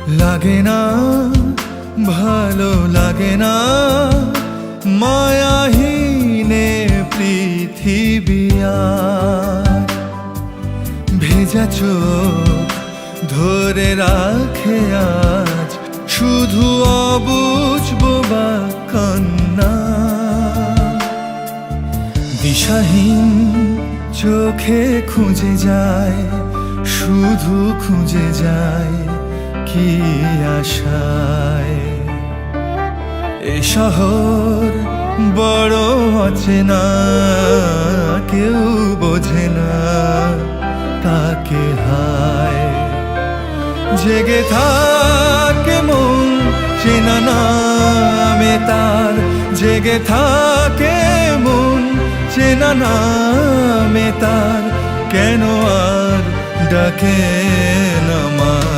লাগে না, ভালো লাগে না, মায়াহীনে পৃথিবী আর। ভেজা চোখ ধরে রাখে আজ শুধু অবুঝ বোবা কান্না। দিশাহীন চোখে খুঁজে যায়, শুধু খুঁজে যায় কি আশায়। এ শহর বড় অচেনা, কেউ বোঝে না তাকে হায়। জেগে থাকে মন চেনা নামে তার, জেগে থাকে মন চেনা নামে তার, কেন আর ডাকে না মা।